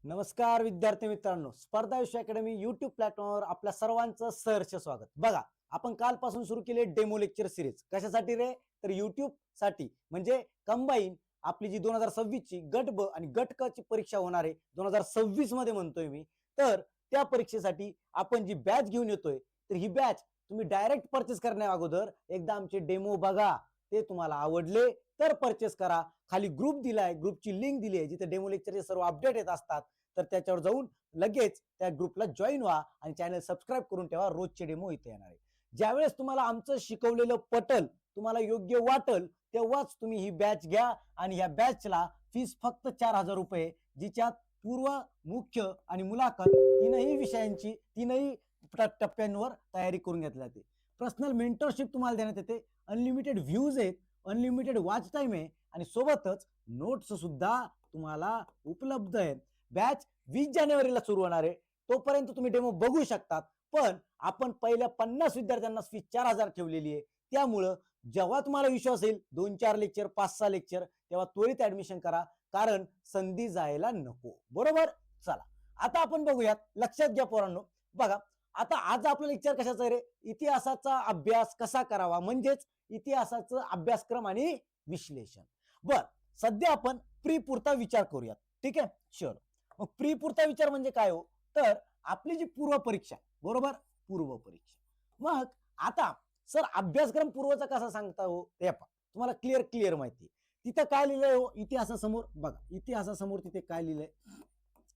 नमस्कार विद्यार्थी मित्रांनो, स्पर्धा विषय अकॅडमी यूट्यूब प्लॅटफॉर्मवर आपल्या सर्वांचं सहर्ष स्वागत. बघा, आपण कालपासून सुरू केले डेमो लेक्चर सिरीज. कशासाठी रे? तर युट्यूब साठी, म्हणजे कंबाईन आपली जी 2026 ची गट ब आणि गट क ची परीक्षा होणार आहे 2026 मध्ये म्हणतोय मी. तर त्या परीक्षेसाठी आपण जी बॅच घेऊन येतोय, तर ही बॅच तुम्ही डायरेक्ट परचेस करण्या अगोदर एकदा आमचे डेमो बघा. ते तुम्हाला आवडले तर परचेस करा. खाली ग्रुप दिलाय, ग्रुपची लिंक दिली आहे जिथे डेमो लेक्चरचे सर्व अपडेट येत असतात. तर त्याच्यावर जाऊन लगेच त्या ग्रुपला जॉईन व्हा आणि चॅनल सबस्क्राईब करून ठेवा. रोजचे डेमो इथे येणार आहे. ज्यावेळेस तुम्हाला आमचं शिकवलेलं पटल, तुम्हाला योग्य वाटल, तेव्हाच तुम्ही ही बॅच घ्या. आणि या बॅचला फीस फक्त 4,000 रुपये, जिच्यात पूर्व, मुख्य आणि मुलाखत तीनही विषयांची तीनही टप्प्यांवर तयारी करून घेतली जाते. पर्सनल मेंटरशिप तुम्हाला देण्यात येते. अनलिमिटेड व्ह्यूज आहेत, अनलिमिटेड वॉच टाइम आहे आणि सोबतच नोट्स सुद्धा तुम्हाला उपलब्ध आहेत. बॅच 20 जानेवारीला सुरू होणार आहे. तोपर्यंत तुम्ही डेमो बघू शकतात. पण आपण पहिल्या 50 विद्यार्थ्यांना फीस 4,000 ठेवलेली आहे. त्यामुळं जेव्हा तुम्हाला विश्वास येईल 2-4 लेक्चर, 5-6 लेक्चर, तेव्हा त्वरित ऍडमिशन करा, कारण संधी जायला नको. बरोबर? चला आता आपण बघूयात. लक्षात घ्या पोरांनो. बघा, आता आज आपलं लेक्चर कशाचं आहे रे? इतिहासाचा अभ्यास कसा करावा, म्हणजेच इतिहासाचं अभ्यासक्रम आणि विश्लेषण. बर, सध्या आपण प्री पुरता विचार करूयात. ठीक आहे, शुअर. मग प्री पुरता विचार म्हणजे काय हो? तर आपली जी पूर्व परीक्षा, बरोबर, पूर्व परीक्षा. मग आता सर अभ्यासक्रम पूर्वचा कसा सांगता हो? ते पहा, तुम्हाला क्लिअर माहिती. तिथं काय लिहिलंय हो? इतिहासासमोर बघा, इतिहासासमोर तिथे काय लिहिलंय?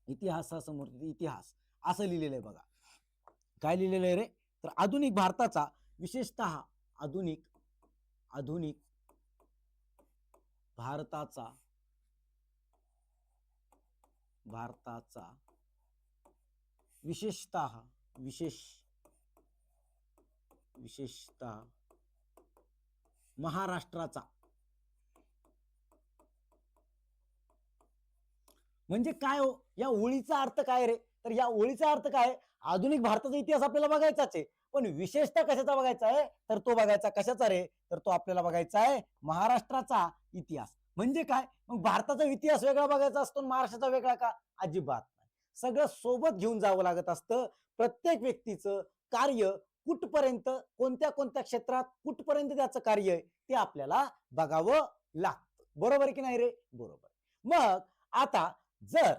इतिहासासमोर तिथे इतिहास असं लिहिलेलं आहे बघा. काय लिहिलेलं आहे रे? तर आधुनिक भारताचा, विशेषतः आधुनिक आधुनिक भारताचा भारताचा विशेषतः महाराष्ट्राचा. म्हणजे काय हो? या ओळीचा अर्थ काय रे? तर या ओळीचा अर्थ काय? आधुनिक भारताचा इतिहास आपल्याला बघायचाच आहे, पण विशेषतः कशाचा बघायचा आहे? तर तो बघायचा कशाचा रे? तर तो आपल्याला बघायचा आहे महाराष्ट्राचा इतिहास. म्हणजे काय? मग भारताचा इतिहास वेगळा बघायचा असतो, महाराष्ट्राचा वेगळा का? अजिबात नाही. सगळं सोबत घेऊन जावं लागत असतं. प्रत्येक व्यक्तीचं कार्य कुठपर्यंत, कोणत्या कोणत्या क्षेत्रात कुठपर्यंत त्याचं कार्य आहे, ते आपल्याला बघावं लागतं. बरोबर आहे की नाही रे? बरोबर. मग आता जर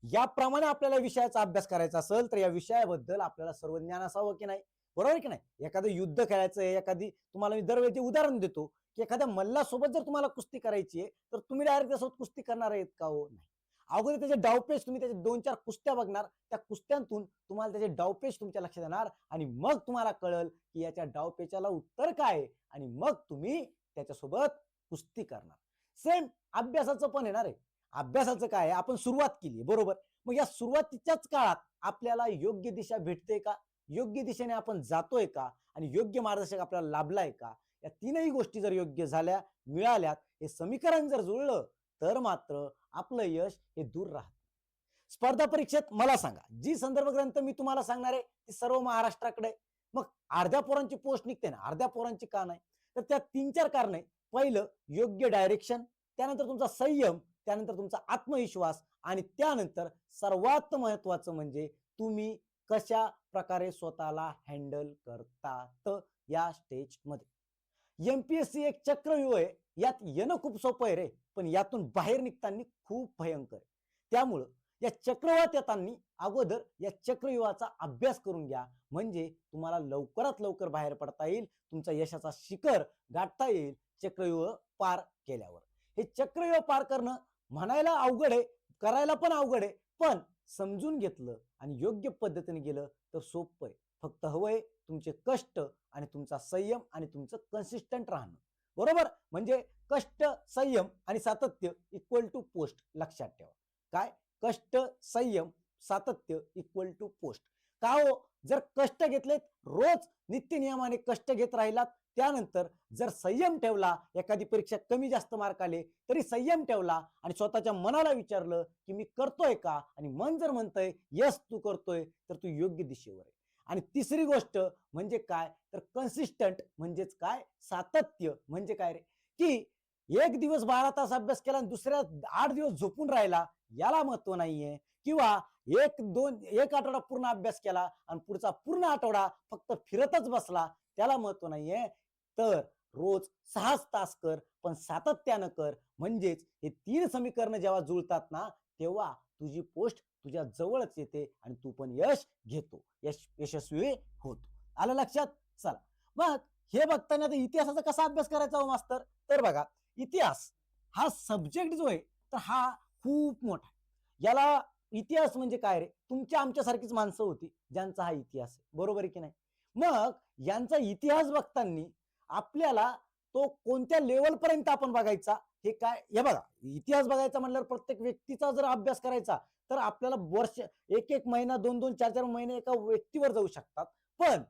याप्रमाणे आपल्याला विषयाचा अभ्यास करायचा असेल, तर या विषयाबद्दल आपल्याला सर्व ज्ञान असावं की नाही? बरोबर की नाही? एखादं युद्ध खेळायचं आहे, एखादी, तुम्हाला मी दरवेळी उदाहरण देतो की एखाद्या मल्लासोबत जर तुम्हाला कुस्ती करायची आहे, तर तुम्ही डायरेक्ट त्यासोबत कुस्ती करणार आहेत का हो? नाही. अगोदर त्याचे डावपेच, तुम्ही त्याचे 2-4 कुस्त्या बघणार. त्या कुस्त्यांतून तुम्हाला त्याचे डावपेच तुमच्या लक्षात येणार आणि मग तुम्हाला कळल की याच्या डावपेचाला उत्तर काय, आणि मग तुम्ही त्याच्यासोबत कुस्ती करणार. सेम अभ्यासाचं पण येणार आहे. अभ्यासाचं काय? आपण सुरुवात केली, बरोबर. मग या सुरुवातीच्याच काळात आपल्याला योग्य दिशा भेटते का? योग्य दिशेने आपण जातोय का? आणि योग्य मार्गदर्शक आपल्याला लाभलाय का? या तीनही गोष्टी जर योग्य झाल्या, मिळाल्यात, हे समीकरण जर जुळलं, तर मात्र आपलं यश हे दूर राहत. स्पर्धा परीक्षेत मला सांगा, जी संदर्भ ग्रंथ मी तुम्हाला सांगणार आहे ती सर्व महाराष्ट्राकडे. मग अर्ध्या पोरांची पोस्ट निघते ना, अर्ध्या पोरांची का नाही? तर त्या 3-4 कारण आहे. पहिलं, योग्य डायरेक्शन. त्यानंतर तुमचा संयम. त्यानंतर तुमचा आत्मविश्वास. आणि त्यानंतर सर्वात महत्वाचं म्हणजे तुम्ही कशा प्रकारे स्वतःला हँडल करतात या स्टेजमध्ये. एमपीएससी एक चक्रव्यूह आहे. यात येणं खूप सोपं आहे रे, पण यातून बाहेर निघताना खूप भयंकर आहे. त्यामुळं या चक्रव्यूहात येताना अगोदर या चक्रव्यूहाचा अभ्यास करून घ्या, म्हणजे तुम्हाला लवकरात लवकर बाहेर पडता येईल, तुमचा यशाचा शिखर गाठता येईल चक्रव्यूह पार केल्यावर. हे चक्रव्यूह पार करणं म्हणायला अवघड आहे, करायला पण अवघड आहे, पण समजून घेतलं आणि योग्य पद्धतीने गेलं तर सोपं आहे. फक्त हवंय तुमचे कष्ट आणि तुमचा संयम आणि तुमचं कन्सिस्टंट राहणं. बरोबर? म्हणजे कष्ट, संयम आणि सातत्य इक्वल टू पोस्ट. लक्षात ठेवा. काय? कष्ट, संयम, सातत्य इक्वल टू पोस्ट. का हो? जर कष्ट घेतलेत, रोज नित्य नियमाने कष्ट घेत राहिलात, त्यानंतर जर संयम ठेवला, एखादी परीक्षा कमी जास्त मार्क आले तरी संयम ठेवला आणि स्वतःच्या मनाला विचारलं की मी करतोय का, आणि मन जर म्हणतंय यस तू करतोय, तर तू योग्य दिशेवर आहे. आणि तिसरी गोष्ट म्हणजे काय? तर कन्सिस्टंट म्हणजेच काय? सातत्य म्हणजे काय रे? की एक दिवस 12 तास अभ्यास केला आणि दुसऱ्या 8 दिवस झोपून राहिला, याला महत्व नाहीये. किंवा एक आठवडा पूर्ण अभ्यास केला आणि पुढचा पूर्ण आठवडा फक्त फिरतच बसला, त्याला महत्व नाहीये. तर रोज 6 तास कर, पण सातत्यानं कर. म्हणजेच हे 3 समीकरण जेव्हा जुळतात ना, तेव्हा तुझी पोस्ट तुझ्या जवळच येते आणि तू पण यश घेतो, यशस्वी होतो. आलं लक्षात? चला मग हे बघताना इतिहासाचा कसा अभ्यास करायचा हो मास्तर? तर बघा, इतिहास हा सब्जेक्ट जो आहे तर हा खूप मोठा आहे. याला इतिहास म्हणजे काय रे? तुमच्या आमच्यासारखीच माणसं होती ज्यांचा हा इतिहास आहे, बरोबर आहे की नाही? मग यांचा इतिहास बघताना आपल्याला तो कोणत्या लेवल पर्यंत आपण बघायचा, हे काय, हे बघा, इतिहास बघायचा म्हणल्यावर प्रत्येक व्यक्तीचा जर अभ्यास करायचा तर आपल्याला वर्ष, एक महिना, 2 4 महिने एका व्यक्तीवर जाऊ शकतात. पण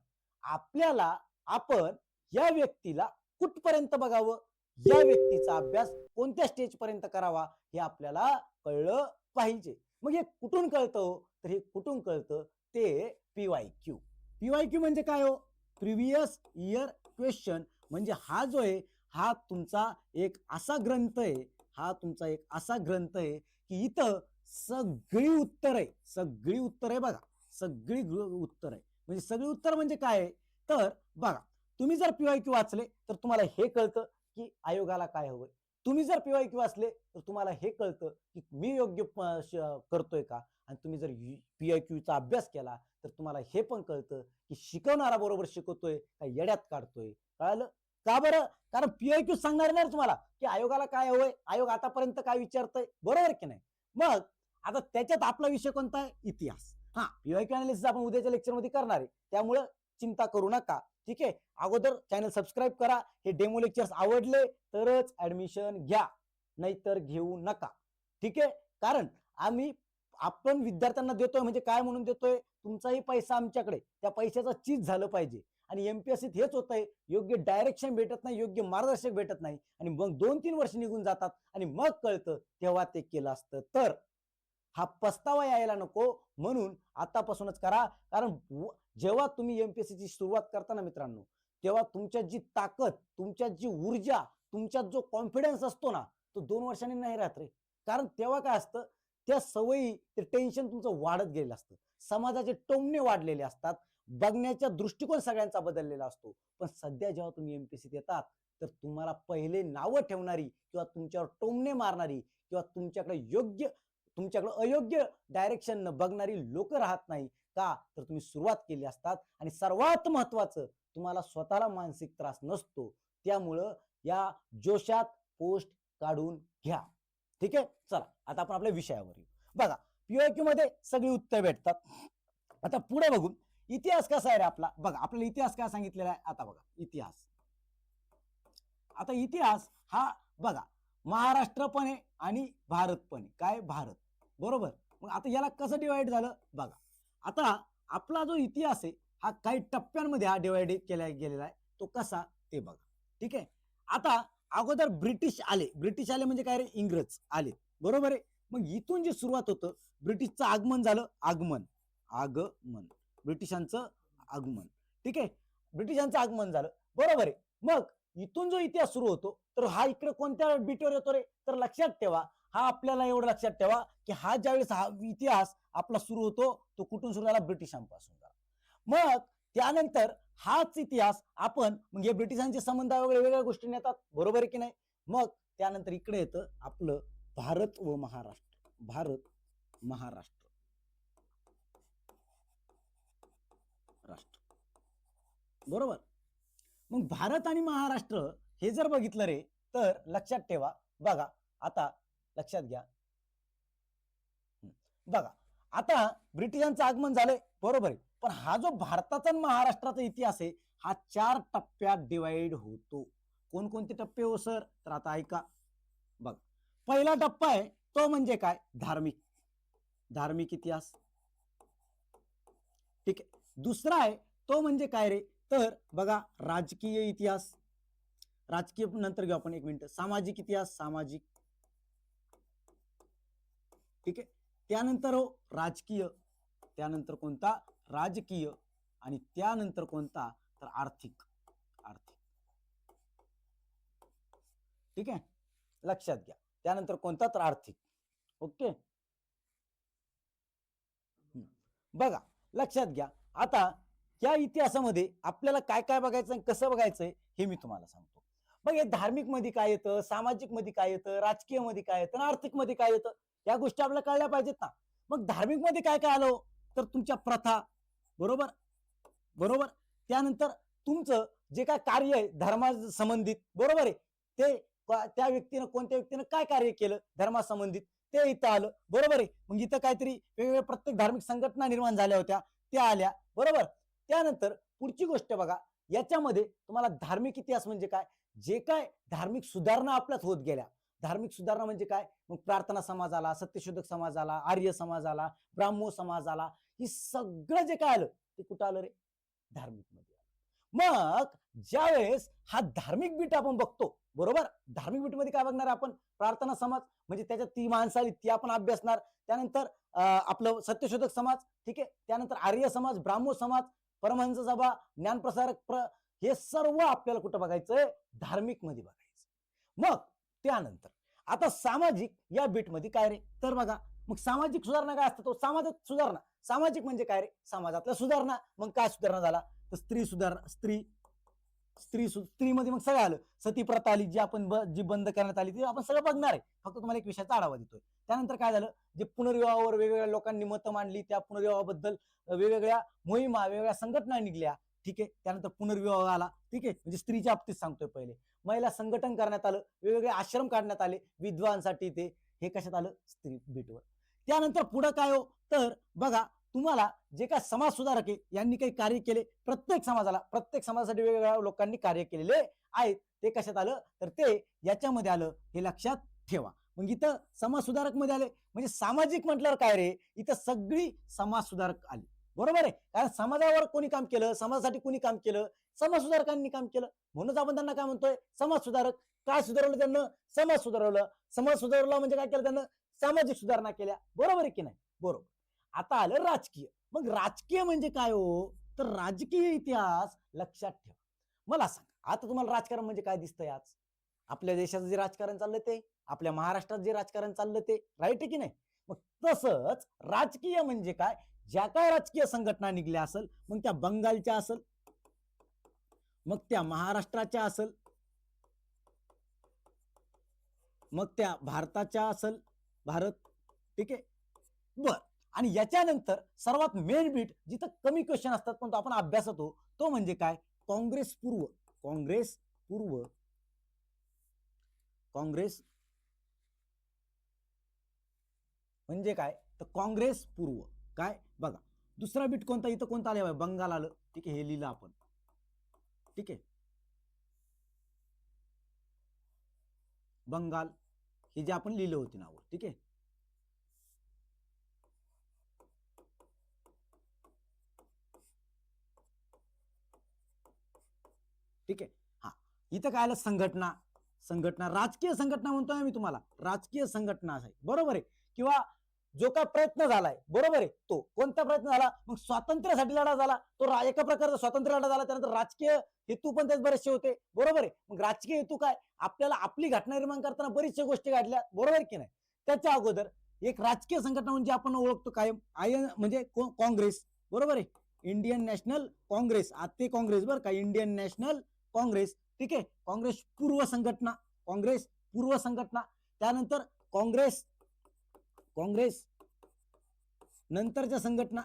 आपल्याला, आपण या व्यक्तीला कुठपर्यंत बघावं, या व्यक्तीचा अभ्यास कोणत्या स्टेज पर्यंत करावा, हे आपल्याला कळलं पाहिजे. मग हे कुठून कळतं? तर हे कुठून कळतं? ते PYQ. PYQ म्हणजे काय हो? Previous year question. म्हणजे हा जो आहे, हा तुमचा एक असा ग्रंथ आहे, हा तुमचा एक असा ग्रंथ आहे की इथं सगळी उत्तर आहे, सगळी उत्तर आहे बघा, सगळी उत्तर आहे. म्हणजे सगळी उत्तर म्हणजे काय आहे? तर बघा, तुम्ही जर PYQ वाचले तर तुम्हाला हे कळतं की आयोगाला काय हवंय. तुम्ही जर PYQ वाचले तर तुम्हाला हे कळतं की मी योग्य करतोय का. आणि तुम्ही जर PYQ चा अभ्यास केला तर तुम्हाला हे पण कळतं की शिकवणारा बरोबर शिकवतोय का येड्यात काढतोय. कळालं का बरं? कारण PYQ सांगणार नाही तुम्हाला की आयोगाला काय हवंय, आयोग आतापर्यंत काय विचारतंय, बरोबर की नाही? मग आता त्याच्यात आपला विषय कोणता आहे? इतिहास. हा, PYQ अनालिसिस आपण उद्याच्या लेक्चरमध्ये करणार आहे, त्यामुळे चिंता करू नका. ठीक आहे, अगोदर चॅनल सबस्क्राईब करा. हे डेमो लेक्चर्स आवडले तरच ऍडमिशन घ्या, नाहीतर घेऊ नका. ठीक आहे, कारण आपण विद्यार्थ्यांना देतोय म्हणजे काय म्हणून देतोय? तुमचाही पैसा आमच्याकडे, त्या पैशाचा चीज झालं पाहिजे. आणि एमपीएससीत हेच होतंय, योग्य डायरेक्शन भेटत नाही, योग्य मार्गदर्शक भेटत नाही, आणि मग 2-3 वर्ष निघून जातात आणि मग कळतं तेव्हा ते केलं असतं तर. हा पस्तावा यायला नको, म्हणून आतापासूनच करा. कारण जेव्हा तुम्ही एमपीएससीची सुरुवात करता ना मित्रांनो, तेव्हा तुमच्यात जी ताकद, तुमच्यात जी ऊर्जा, तुमच्यात जो कॉन्फिडन्स असतो ना, तो 2 वर्षांनी नाही राहत रे. कारण तेव्हा काय असतं, त्या सवयी, ते टेन्शन तुमचं वाढत गेलेलं असतं, समाजाचे टोमणे वाढलेले असतात, बघण्याचा दृष्टिकोन सगळ्यांचा बदललेला असतो. पण सध्या जेव्हा तुम्ही एमपीएससीत येतात तर तुम्हाला पहिले नावं ठेवणारी किंवा तुमच्यावर टोमणे मारणारी किंवा तुमच्याकडे अयोग्य डायरेक्शन बघणारी लोक राहत नाही का, तर तुम्ही सुरुवात केली असतात. आणि सर्वात महत्वाचं, तुम्हाला स्वतःला मानसिक त्रास नसतो. त्यामुळं या जोशात पोस्ट काढून घ्या. ठीक आहे, चला आता आपण आपल्या विषयावर येऊ. बघा, PYQ मध्ये सगळी उत्तर भेटतात. आता पुढे बघू इतिहास कसा आहे रे आपला. बघा, आपल्याला इतिहास काय सांगितलेला आहे. आता बघा इतिहास, आता इतिहास हा बघा, महाराष्ट्र पण आहे आणि भारत पण आहे. काय? भारत, बरोबर. मग आता याला कसं डिवाइड झालं बघा. आता आपला जो इतिहास आहे हा काही टप्प्यांमध्ये हा डिवाइड केला गेलेला आहे. तो कसा ते बघा. ठीक आहे, आता अगोदर ब्रिटिश आले. ब्रिटिश आले म्हणजे काय रे? इंग्रज आले, बरोबर आहे. मग इथून जे सुरुवात होतं, ब्रिटिशचं आगमन झालं. आगमन ब्रिटिशांचं आगमन. ठीक आहे, ब्रिटिशांचं आगमन झालं, बरोबर आहे. मग इथून जो इतिहास सुरू होतो तर हा इकडे कोणत्या बीटवर येतो रे? तर लक्षात ठेवा, हा आपल्याला एवढं लक्षात ठेवा की हा ज्यावेळेस हा इतिहास आपला सुरू होतो तो कुठून सुरू झाला? ब्रिटिशांपासून झाला. मग त्यानंतर हाच इतिहास आपण, म्हणजे ब्रिटिशांचे संबंध वगैरे वेगळ्या गोष्टी येतात, बरोबर आहे की नाही? मग त्यानंतर इकडे येतं आपलं भारत व महाराष्ट्र. भारत, महाराष्ट्र, राष्ट्र, बरोबर. मग भारत आणि महाराष्ट्र हे जर बघितलं रे, तर लक्षात ठेवा. बघा, आता लक्षात घ्या. बघा, आता ब्रिटिशांचं आगमन झालंय, बरोबर आहे. पण हा जो भारताचा आणि महाराष्ट्राचा इतिहास आहे हा 4 टप्प्यात डिवाइड होतो. कोणकोणते टप्पे हो सर? तर आता ऐका. बघा, पहिला टप्पा आहे तो म्हणजे काय? धार्मिक, धार्मिक इतिहास. ठीक आहे. दुसरा आहे तो म्हणजे काय रे? तर बघा, राजकीय इतिहास. राजकीय नंतर घेऊ आपण, 1 मिनिट. सामाजिक इतिहास, सामाजिक. ठीक आहे, त्यानंतर हो राजकीय, त्यानंतर कोणता? राजकीय. आणि त्यानंतर कोणता? तर आर्थिक, आर्थिक. ठीक आहे, लक्षात घ्या. त्यानंतर कोणता? तर आर्थिक. ओके, बघा, लक्षात घ्या. आता या इतिहासामध्ये आपल्याला काय काय बघायचं आणि कसं बघायचंय हे मी तुम्हाला सांगतो. मग हे धार्मिक मध्ये काय येतं, सामाजिक मध्ये काय येतं, राजकीय मध्ये काय येतं, आर्थिक मध्ये काय येतं, या गोष्टी आपल्याला कळल्या पाहिजेत ना. मग धार्मिक मध्ये काय काय आलं, तर तुमच्या प्रथा, बरोबर बरोबर. त्यानंतर तुमचं जे काय कार्य आहे धर्मा संबंधित, बरोबर आहे, ते त्या व्यक्तीनं, कोणत्या व्यक्तीनं काय कार्य केलं धर्मासंबंधित, ते इथं आलं, बरोबर आहे. मग इथं काहीतरी वेगवेगळ्या प्रत्येक धार्मिक संघटना निर्माण झाल्या होत्या, त्या आल्या, बरोबर. त्यानंतर पुढची गोष्ट बघा, याच्यामध्ये तुम्हाला धार्मिक इतिहास म्हणजे काय, जे काय धार्मिक सुधारणा आपल्यात होत गेल्या. धार्मिक सुधारणा म्हणजे काय, मग प्रार्थना समाज आला, सत्यशोधक समाज आला, आर्य समाज आला, ब्राह्मो समाज आला, ही सगळं जे काय आलं ते कुठं आलं रे, धार्मिक मध्ये आलं. मग ज्यावेळेस हा धार्मिक बीट आपण बघतो, बरोबर, धार्मिक बीट मध्ये काय बघणार आपण, प्रार्थना समाज, म्हणजे त्याच्यात ती माणसं आली ती आपण अभ्यासणार. त्यानंतर आपलं सत्यशोधक समाज, ठीक आहे. त्यानंतर आर्य समाज, ब्राह्मो समाज, परमहंस सभा, ज्ञानप्रसारक हे सर्व आपल्याला कुठं बघायचंय, धार्मिक मध्ये बघायचं. मग त्यानंतर आता सामाजिक या बीट मध्ये काय रे, तर बघा, मग सामाजिक सुधारणा काय असतं, तो समाजात सुधारणा. सामाजिक म्हणजे काय रे, समाजातल्या सुधारणा. मग काय सुधारणा झाला, तर स्त्री सुधारणा, स्त्रीमध्ये मग सगळं आलं. सती प्रथा आली, जी आपण जी बंद करण्यात आली, ती आपण सगळं बघणार आहे, फक्त तुम्हाला एक विषयाचा आढावा देतोय. त्यानंतर काय झालं, जे पुनर्विवाहावर वेगवेगळ्या लोकांनी मतं मांडली, त्या पुनर्विवाहाबद्दल वेगवेगळ्या मोहिमा, वेगवेगळ्या संघटना निघल्या, ठीक आहे. त्यानंतर पुनर्विवाह आला, ठीक आहे, म्हणजे स्त्रीच्या बाबतीत सांगतोय. पहिले महिला संघटन करण्यात आलं, वेगवेगळे आश्रम काढण्यात आले विधवांसाठी, ते हे कशात आलं, स्त्री बीटवर. त्यानंतर पुढे काय हो, तर बघा, तुम्हाला जे काय समाज सुधारक आहे यांनी काही कार्य केले, प्रत्येक समाजासाठी वेगवेगळ्या लोकांनी कार्य केलेले आहेत, ते कशात आलं, तर ते याच्यामध्ये आलं, हे लक्षात ठेवा. मग इथं समाज सुधारक मध्ये आले, म्हणजे सामाजिक म्हटल्यावर काय रे, इथं सगळी समाज सुधारक आली, बरोबर आहे. कारण समाजावर कोणी काम केलं, समाजासाठी कोणी काम केलं, समाज सुधारकांनी काम केलं, म्हणूनच आपण त्यांना काय म्हणतोय, समाज सुधारक. काय सुधारवलं त्यांना, समाज सुधारवलं. समाज सुधारवला म्हणजे काय केलं त्यांना, सामाजिक सुधारणा केल्या, बरोबर आहे की नाही, बरोबर. आता आलं राजकीय. मग राजकीय म्हणजे काय हो, तर राजकीय इतिहास लक्षात ठेवा. मला सांगा, आता तुम्हाला राजकारण म्हणजे काय दिसतंय, आज आपल्या देशाचं जे राजकारण चाललं ते, आपल्या महाराष्ट्रात जे राजकारण चाललं ते, राईट आहे की नाही. मग तसंच राजकीय म्हणजे काय, ज्या काय राजकीय संघटना निघल्या असेल, मग त्या बंगालच्या असेल, मग त्या महाराष्ट्राच्या असेल, मग त्या भारताच्या असेल, भारत, ठीक आहे, बर. आणि याच्यानंतर सर्वात मेन बीट, जिथं कमी क्वेश्चन असतात पण तो आपण अभ्यासतो, तो म्हणजे काय, काँग्रेस पूर्व. काँग्रेस पूर्व, काँग्रेस म्हणजे काय, तर काँग्रेस पूर्व काय, बघा. दुसरा बीट कोणता, इथं कोणता आलं, बंगाल आलं, ठीक आहे, हे लिहिलं आपण, ठीक आहे, बंगाल, हे जे आपण लिहिलं होते नाव, ठीक आहे. ठीक आहे, हा. इथं काय आलं, संघटना. संघटना, राजकीय संघटना म्हणतोय मी तुम्हाला, राजकीय संघटना आहे, बरोबर आहे. किंवा जो काय प्रयत्न झालाय, बरोबर आहे, तो कोणता प्रयत्न झाला, मग स्वातंत्र्यासाठी लढा झाला, तो एका प्रकारचा स्वातंत्र्य लढा झाला. त्यानंतर राजकीय हेतू पण त्यात बरेचसे होते, बरोबर आहे. मग राजकीय हेतू काय, आपल्याला आपली घटना निर्माण करताना बरीचशा गोष्टी घडल्या, बरोबर की नाही. त्याच्या अगोदर एक राजकीय संघटना म्हणजे आपण ओळखतो कायम, म्हणजे काँग्रेस, बरोबर आहे, इंडियन नॅशनल काँग्रेस, ते काँग्रेस बरं का, इंडियन नॅशनल काँग्रेस, ठीक आहे. काँग्रेस पूर्व संघटना, काँग्रेस पूर्व संघटना. त्यानंतर काँग्रेस, काँग्रेस नंतरच्या संघटना,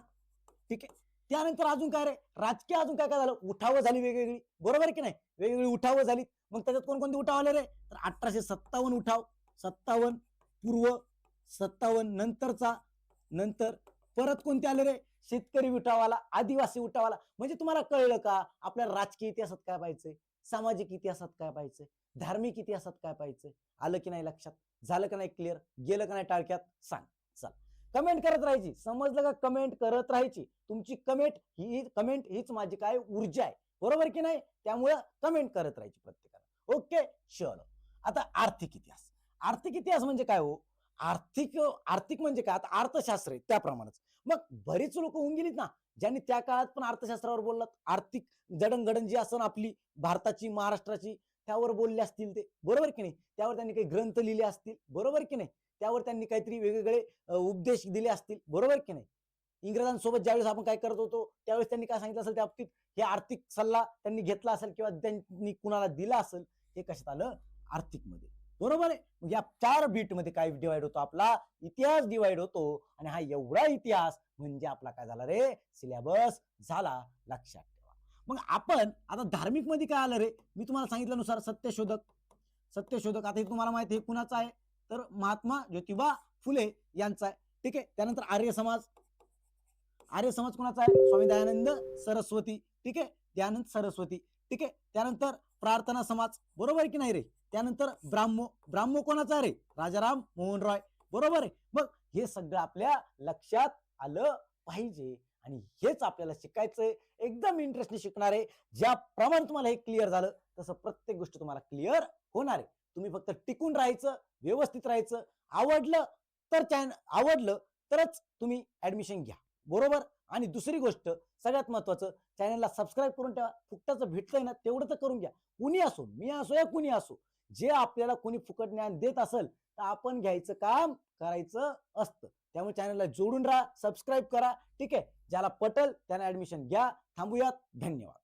ठीक आहे. त्यानंतर अजून काय रे, राजकीय अजून काय काय झालं, उठावं झाली वेगवेगळी, बरोबर की नाही, वेगवेगळी उठावं झाली. मग त्याच्यात कोणकोणती उठाव आले रे, तर 1857 उठाव, 57 पूर्व, 57 नंतरचा, नंतर परत कोणते आले रे, शेतकरी उठावाला, आदिवासी उठावाला. म्हणजे तुम्हाला कळलं का, आपल्या राजकीय इतिहासात काय पाहिजे, सामाजिक इतिहासात काय पाहिजे, धार्मिक इतिहासात काय पाहिजे, आलं की नाही लक्षात, झालं का नाही क्लिअर, गेलं का नाही टाळक्यात, सांग. चल, कमेंट करत राहायची, समजलं का, कमेंट करत राहायची. तुमची कमेंट हीच माझी काय ऊर्जा आहे, बरोबर की नाही. त्यामुळे कमेंट करत राहायची प्रत्येकाला, ओके. चलो, आता आर्थिक इतिहास. आर्थिक इतिहास म्हणजे काय हो, आर्थिक म्हणजे काय, आता अर्थशास्त्र आहे त्याप्रमाणेच. मग बरीच लोक होऊन गेलीत ना, ज्यांनी त्या काळात पण अर्थशास्त्रावर बोललात, आर्थिक जडणघडण जी असं आपली भारताची, महाराष्ट्राची, त्यावर बोलले असतील ते, बरोबर की नाही. त्यावर त्यांनी काही ग्रंथ लिहिले असतील, बरोबर की नाही. त्यावर त्यांनी काहीतरी वेगवेगळे उपदेश दिले असतील, बरोबर की नाही. इंग्रजांसोबत ज्यावेळेस आपण काय करत होतो त्यावेळेस त्यांनी काय सांगितलं असेल त्या बाबतीत, हे आर्थिक सल्ला त्यांनी घेतला असेल किंवा त्यांनी कुणाला दिला असेल, हे कशात आलं, आर्थिक मध्ये. बरोबर आहे. मग या 4 बीट मध्ये काय डिवाइड होतो, आपला इतिहास डिवाइड होतो. आणि हा एवढा इतिहास म्हणजे आपला काय झाला रे, सिलेबस झाला, लक्षात ठेवा. मग आपण आता धार्मिक मध्ये काय आलं रे, मी तुम्हाला सांगितल्यानुसार सत्यशोधक. सत्यशोधक आता हे तुम्हाला माहिती आहे कुणाचा आहे, तर महात्मा ज्योतिबा फुले यांचा आहे. ठीक आहे. त्यानंतर आर्य समाज. आर्य समाज कोणाचा आहे, स्वामी दयानंद सरस्वती. ठीक आहे, दयानंद सरस्वती. ठीक आहे. त्यानंतर प्रार्थना समाज, बरोबर की नाही रे. त्यानंतर ब्राह्मो. ब्राह्मो कोणाचा रे, राजाराम मोहन रॉय. बरोबर आहे. मग हे सगळं आपल्या लक्षात आलं पाहिजे आणि हेच आपल्याला शिकायचंय. एकदम इंटरेस्टने शिकणार आहे. ज्याप्रमाणे तुम्हाला हे क्लिअर झालं तसं प्रत्येक गोष्ट तुम्हाला क्लिअर होणार आहे. तुम्ही फक्त टिकून राहायचं, व्यवस्थित राहायचं. आवडलं तरच तुम्ही ऍडमिशन घ्या. बरोबर. आणि दुसरी गोष्ट सगळ्यात महत्वाचं, चॅनलला सबस्क्राईब करून ठेवा. फुकटाचं भेटतंय ना तेवढं तर करून घ्या. कुणी असो, मी असो या कुणी असो, जे आपल्याला कोणी फुकट ज्ञान देत असेल तर आपण घ्यायचं काम करायचं असतं. त्यामुळे चॅनलला जोडून राहा, सबस्क्राईब करा. ठीक आहे. ज्याला पटल त्याने ऍडमिशन घ्या. थांबूयात. धन्यवाद.